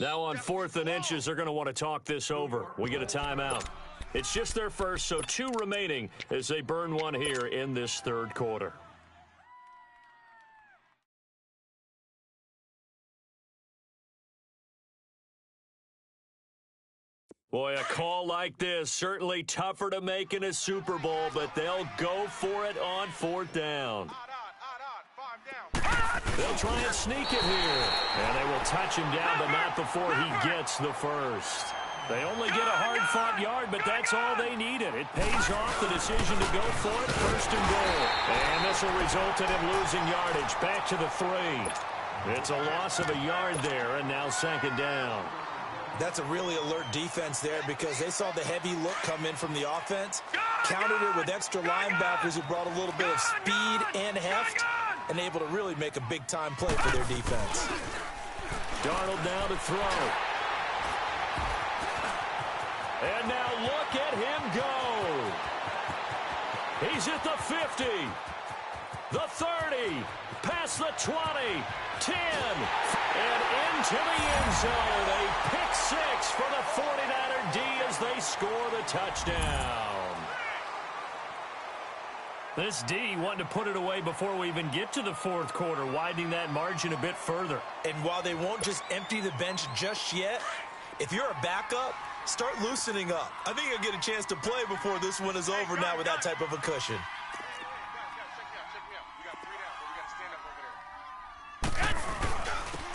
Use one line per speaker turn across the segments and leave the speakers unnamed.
Now on 4th and inches, they're going to want to talk this over. We get a timeout. It's just their first, so 2 remaining as they burn one here in this 3rd quarter. Boy, a call like this, certainly tougher to make in a Super Bowl, but they'll go for it on 4th down. They'll try and sneak it here. And they will touch him down, but not before he gets the first. They only get a hard-fought yard, but that's all they needed. It pays off the decision to go for it, 1st and goal. And this will result in him losing yardage, back to the 3. It's a loss of a yard there, and now 2nd down.
That's a really alert defense there because they saw the heavy look come in from the offense, countered it with extra linebackers who brought a little bit of speed and heft, and able to really make a big-time play for their defense.
Darnold now to throw. And now look at him go. He's at the 50, the 30, past the 20, 10, and into the end zone. A pick 6 for the 49er D as they score the touchdown. This D wanting to put it away before we even get to the 4th quarter, widening that margin a bit further.
And while they won't just empty the bench just yet, if you're a backup, start loosening up. I think you'll get a chance to play before this one is over now with that type of a cushion.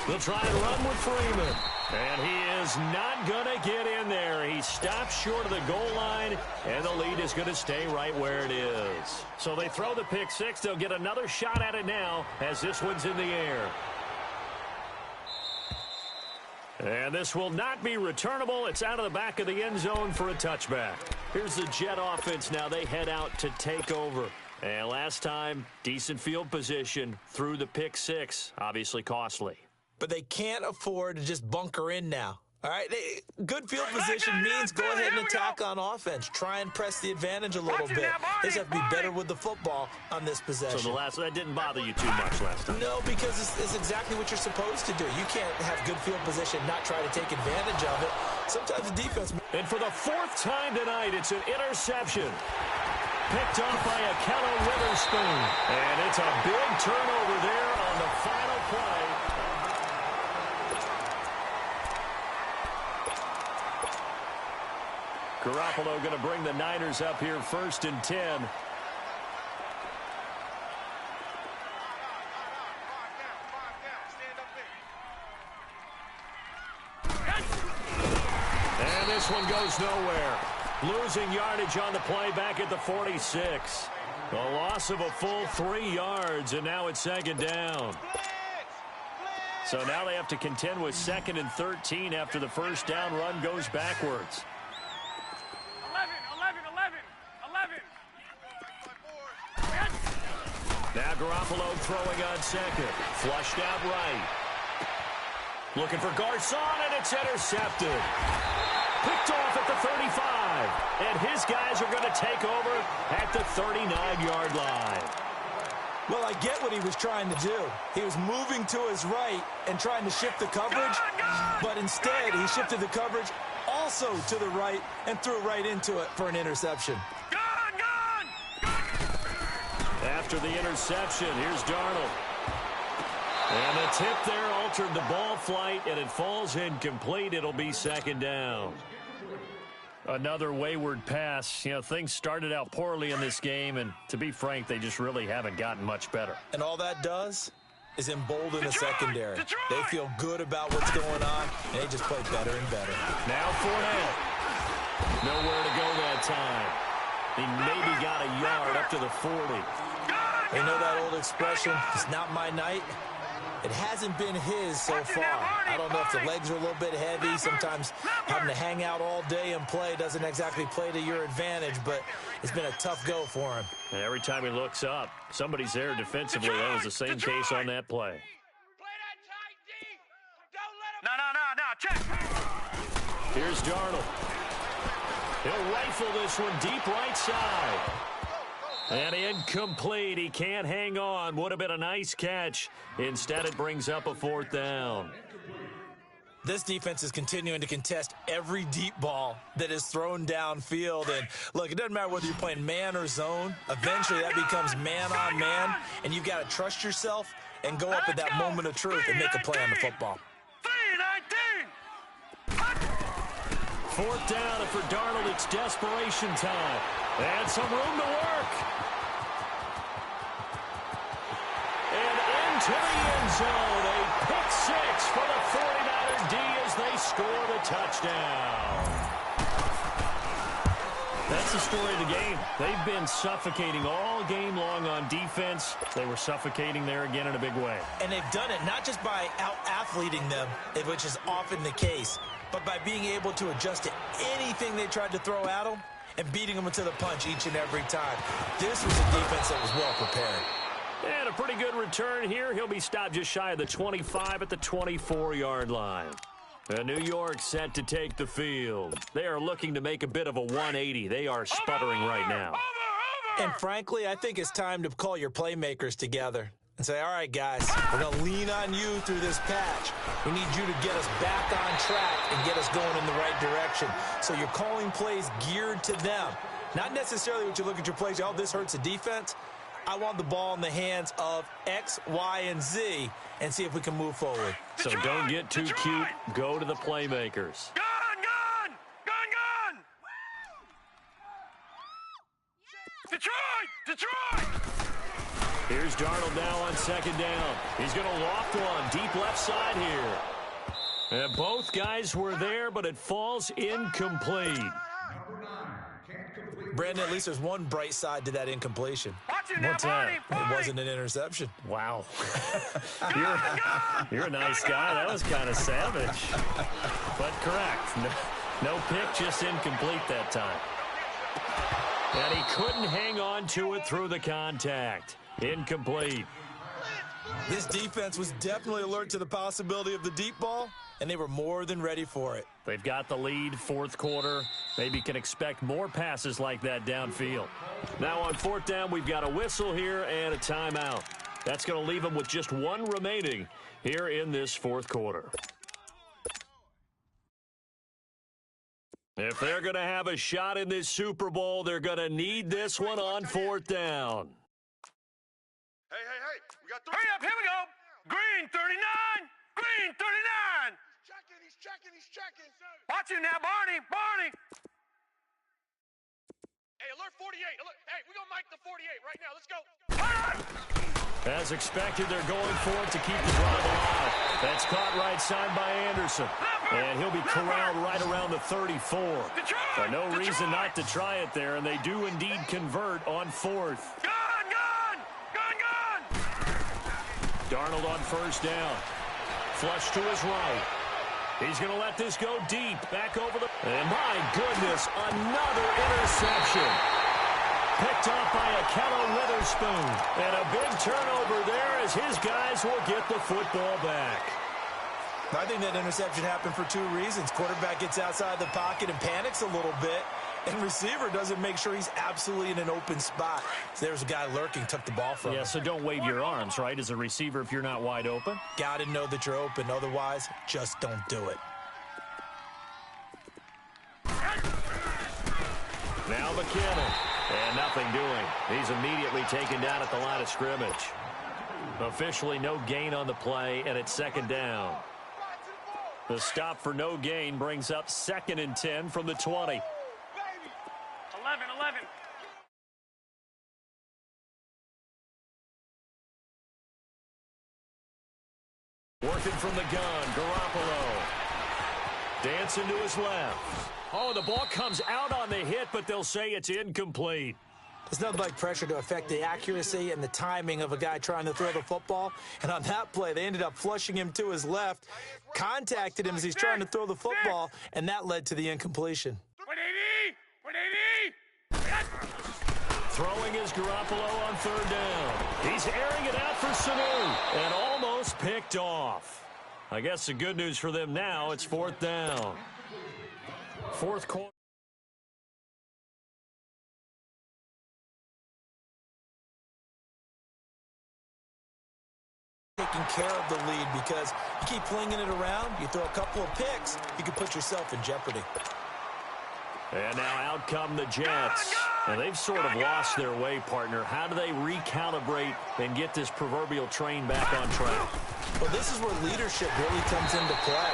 They'll try and run with Freeman. And he is not going to get in there. He stops short of the goal line, and the lead is going to stay right where it is. So they throw the pick 6. They'll get another shot at it now as this one's in the air. And this will not be returnable. It's out of the back of the end zone for a touchback. Here's the Jet offense now. They head out to take over. And last time, decent field position through the pick 6. Obviously costly.
But they can't afford to just bunker in now. All right, good field position means go ahead and attack on offense. Try and press the advantage a little bit. They just have to be better with the football on this possession.
So that didn't bother you too much last time?
No, because it's exactly what you're supposed to do. You can't have good field position, not try to take advantage of it. Sometimes the defense...
And for the 4th time tonight, it's an interception. Picked off by Akello Witherspoon. And it's a big turnover there on the final play. Garoppolo going to bring the Niners up here 1st and 10. And this one goes nowhere. Losing yardage on the play back at the 46. A loss of a full 3 yards, and now it's 2nd down. So now they have to contend with 2nd and 13 after the 1st down run goes backwards. 11. Now Garoppolo throwing on 2nd. Flushed out right. Looking for Garcon, and it's intercepted. Picked off at the 35. And his guys are going to take over at the 39-yard line.
Well, I get what he was trying to do. He was moving to his right and trying to shift the coverage, but instead he shifted the coverage also to the right and threw right into it for an interception.
After the interception, here's Darnold. And the tip there altered the ball flight, and it falls incomplete. It'll be 2nd down. Another wayward pass. You know, things started out poorly in this game, and to be frank, they just really haven't gotten much better.
And all that does is embolden the secondary. They feel good about what's going on, and they just play better and better.
Now Fournette. Nowhere to go that time. He maybe got a yard up to the 40.
You know that old expression, it's not my night? It hasn't been his so far. I don't know if the legs are a little bit heavy. Sometimes having to hang out all day and play doesn't exactly play to your advantage, but it's been a tough go for him.
And every time he looks up, somebody's there defensively. That was the same case on that play.
No, check.
Here's Darnold. He'll rifle this one deep right side. And incomplete. He can't hang on. Would have been a nice catch. Instead, it brings up a 4th down.
This defense is continuing to contest every deep ball that is thrown downfield. And, look, it doesn't matter whether you're playing man or zone. Eventually, that becomes man-on-man, and you've got to trust yourself and go up at that moment of truth and make a play on the football.
3-19.
4th down, and for Darnold, it's desperation time. And some room to work. And into the end zone. A pick 6 for the 49er D as they score the touchdown. That's the story of the game. They've been suffocating all game long on defense. They were suffocating there again in a big way.
And they've done it not just by out-athleting them, which is often the case, but by being able to adjust to anything they tried to throw at them and beating them to the punch each and every time. This was a defense that was well prepared.
And a pretty good return here. He'll be stopped just shy of the 25 at the 24-yard line. New York set to take the field. They are looking to make a bit of a 180. They are sputtering right now.
And frankly, I think it's time to call your playmakers together and say, all right, guys, we're going to lean on you through this patch. We need you to get us back on track and get us going in the right direction. So you're calling plays geared to them. Not necessarily what you look at your plays, oh, this hurts the defense. I want the ball in the hands of X, Y, and Z and see if we can move forward.
So don't get too cute. Go to the playmakers.
Gun! Detroit!
Here's Darnold now on 2nd down. He's going to loft one deep left side here. And both guys were there, but it falls incomplete.
Brandon, at least there's one bright side to that incompletion.
What's that?
It wasn't an interception.
Wow. You're a nice guy. That was kind of savage. But correct. No pick, just incomplete that time. And he couldn't hang on to it through the contact. Incomplete.
This defense was definitely alert to the possibility of the deep ball, and they were more than ready for it.
They've got the lead, 4th quarter. Maybe can expect more passes like that downfield. Now on 4th down, we've got a whistle here and a timeout. That's going to leave them with just one remaining here in this 4th quarter. If they're going to have a shot in this Super Bowl, they're going to need this one on 4th down.
Hey. We got 3. Hurry up, here we go. Green 39. Green 39. He's checking. Watch him now, Barney. Hey, alert 48. Hey, we're going to mic the 48 right now. Let's go.
As expected, they're going for it to keep the drive alive. That's caught right side by Anderson. And he'll be corralled right around the 34. No reason not to try it there, and they do indeed convert on 4th.
Gun!
Darnold on 1st down. Flush to his right. He's going to let this go deep. Back over the... And my goodness, another interception. Picked off by Akello Witherspoon. And a big turnover there as his guys will get the football back.
I think that interception happened for 2 reasons. Quarterback gets outside the pocket and panics a little bit. And receiver doesn't make sure he's absolutely in an open spot. So there's a guy lurking, took the ball from him.
Yeah, so don't wave your arms, right, as a receiver if you're not wide open.
Got to know that you're open. Otherwise, just don't do it.
Now McKinnon. And nothing doing. He's immediately taken down at the line of scrimmage. Officially no gain on the play, and it's 2nd down. The stop for no gain brings up 2nd and 10 from the 20.
11.
Working from the gun, Garoppolo. Dancing to his left. Oh, the ball comes out on the hit, but they'll say it's incomplete.
There's nothing like pressure to affect the accuracy and the timing of a guy trying to throw the football. And on that play, they ended up flushing him to his left, contacted him as he's trying to throw the football, and that led to the incompletion.
180.
Throwing is Garoppolo on 3rd down. He's airing it out for Sanu and almost picked off. I guess the good news for them now, it's 4th down. 4th quarter.
taking care of the lead, because you keep flinging it around, you throw a couple of picks, you can put yourself in jeopardy.
And now out come the Jets. And they've sort of lost their way, partner. How do they recalibrate and get this proverbial train back on track?
Well, this is where leadership really comes into play.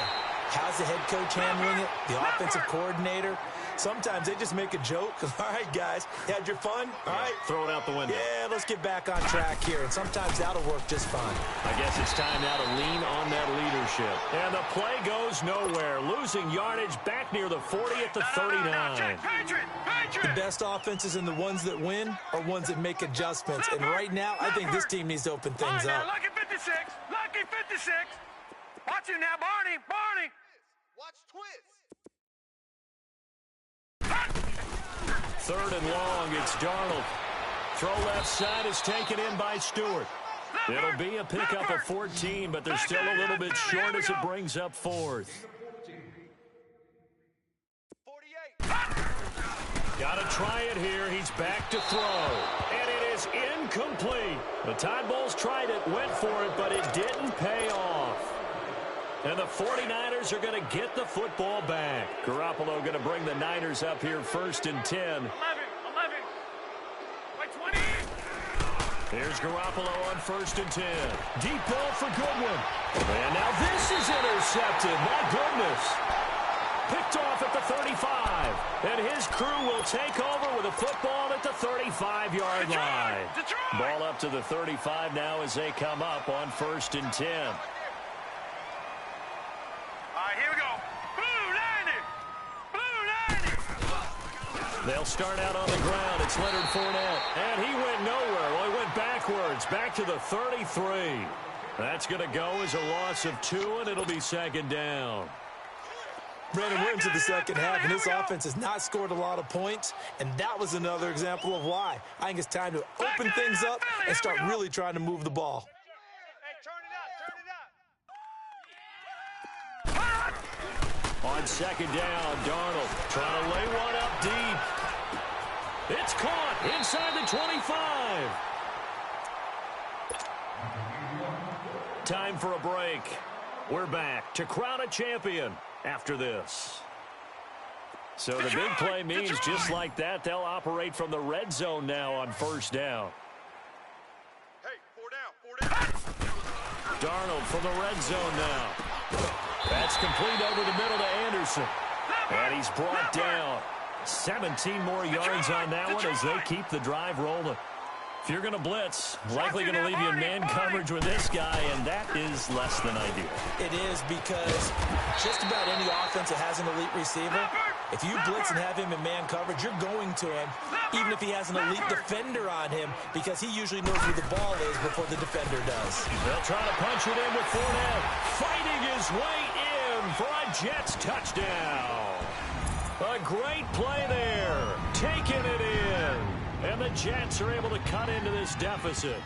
How's the head coach handling it? The offensive coordinator? Sometimes they just make a joke. All right, guys, had your fun? All right.
Throw it out the window.
Yeah, let's get back on track here. And sometimes that'll work just fine.
I guess it's time now to lean on that leadership. And the play goes nowhere. Losing yardage back near the 40 at the 39.
The best offenses and the ones that win are ones that make adjustments. And right now, I think this team needs to open things up.
Lucky 56. Lucky 56. Watch it now, Barney. Barney. Watch twist.
Third and long, it's Darnold. Throw left side is taken in by Stewart. It'll be a pickup of 14, but they're still a little bit short as it brings up fourth.
48.
Got to try it here. He's back to throw. And it is incomplete. The Tide Bulls tried it, went for it, but it didn't pay off. And the 49ers are going to get the football back. Garoppolo going to bring the Niners up here first and 10.
11. By 20.
Here's Garoppolo on first and 10. Deep ball for Goodwin. And now this is intercepted. My goodness. Picked off at the 35. And his crew will take over with a football at the 35-yard line.
Detroit.
Ball up to the 35 now as they come up on first and 10.
Here we go. Blue 90. Blue 90.
They'll start out on the ground. It's Leonard Fournette. And he went nowhere. Well, he went backwards. Back to the 33. That's going to go as a loss of 2, and it'll be second down.
Brandon, we're into the second half, and this offense has not scored a lot of points, and that was another example of why. I think it's time to open things up and start really trying to move the ball.
On second down, Darnold trying to lay one up deep. It's caught inside the 25. Time for a break. We're back to crown a champion after this. So the big play means just like that, they'll operate from the red zone now on first down.
Hey, 4 down.
Darnold from the red zone now. That's complete over the middle to Anderson. And he's brought down. 17 more yards on that one as they keep the drive rolling. If you're going to blitz, likely going to leave you in man coverage with this guy, and that is less than ideal.
It is, because just about any offense that has an elite receiver, if you blitz and have him in man coverage, you're going to him, even if he has an elite defender on him, because he usually knows where the ball is before the defender does.
They'll try to punch it in with Fournette, fighting his way in for a Jets touchdown. A great play there, taking it in. And the Jets are able to cut into this deficit.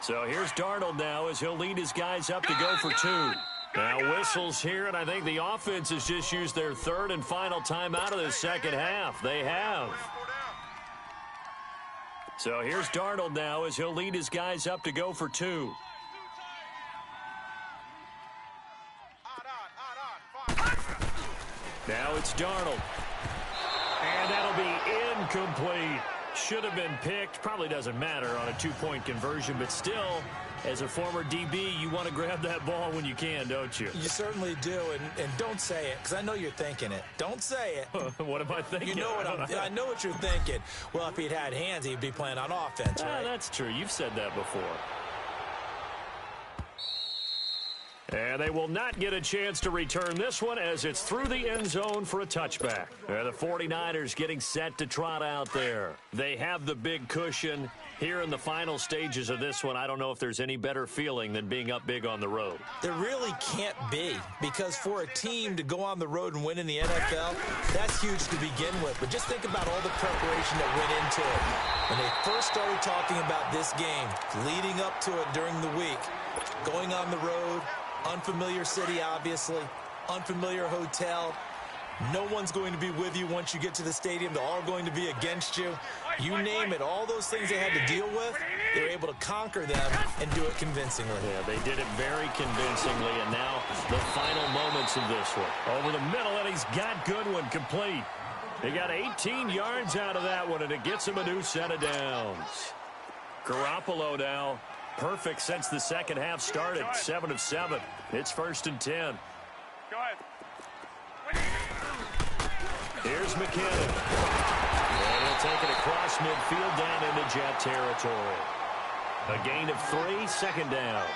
So here's Darnold now as he'll lead his guys up to go for 2. Now whistles here, and I think the offense has just used their third and final time out of this second half. They have. So here's Darnold now as he'll lead his guys up to go for 2. Now it's Darnold. And that'll be incomplete. Should have been picked. Probably doesn't matter on a 2-point conversion, but still, as a former DB, you want to grab that ball when you can, don't you?
You certainly do, and don't say it, because I know you're thinking it. Don't say it.
What am I thinking?
You know what I know what you're thinking. Well, if he'd had hands, he'd be playing on offense, right?
That's true. You've said that before. And they will not get a chance to return this one as it's through the end zone for a touchback. The 49ers getting set to trot out there. They have the big cushion. Here in the final stages of this one, I don't know if there's any better feeling than being up big on the road.
There really can't be, because for a team to go on the road and win in the NFL, that's huge to begin with. But just think about all the preparation that went into it. When they first started talking about this game, leading up to it during the week, going on the road, unfamiliar city, obviously, unfamiliar hotel. No one's going to be with you once you get to the stadium. They're all going to be against you. You name it, all those things they had to deal with, they were able to conquer them and do it convincingly.
Yeah, they did it very convincingly, and now the final moments of this one. Over the middle, and he's got Goodwin complete. He got 18 yards out of that one, and it gets him a new set of downs. Garoppolo now perfect since the second half started, 7 of 7. It's 1st and 10.
Go ahead.
Here's McKinnon. And he'll take it across midfield down into Jet territory. A gain of 3, 2nd down.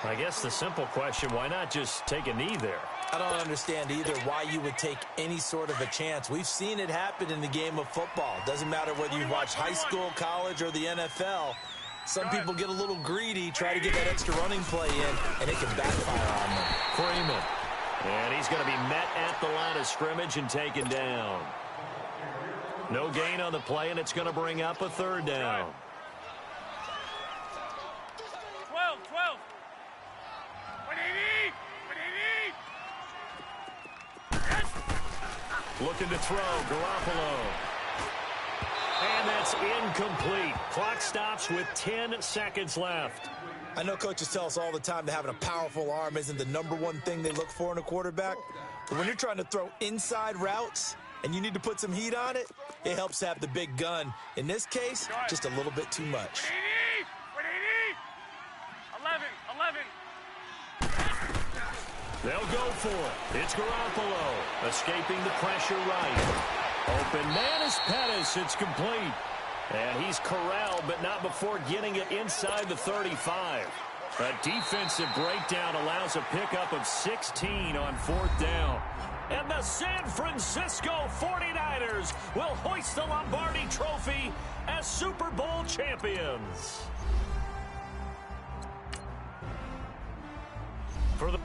I guess the simple question, why not just take a knee there?
I don't understand either why you would take any sort of a chance. We've seen it happen in the game of football. Doesn't matter whether you watch high school, college, or the NFL. Some people get a little greedy, try to get that extra running play in, and it can backfire on them.
Freeman. And he's going to be met at the line of scrimmage and taken down. No gain on the play, and it's going to bring up a 3rd down.
12, 12.
Looking to throw, Garoppolo. And that's incomplete. Clock stops with 10 seconds left.
I know coaches tell us all the time that having a powerful arm isn't the #1 thing they look for in a quarterback. But when you're trying to throw inside routes and you need to put some heat on it, it helps to have the big gun. In this case, just a little bit too much.
11, 11.
They'll go for it. It's Garoppolo escaping the pressure right. Open man is Pettis. It's complete. And he's corralled, but not before getting it inside the 35. A defensive breakdown allows a pickup of 16 on 4th down. And the San Francisco 49ers will hoist the Lombardi Trophy as Super Bowl champions. For the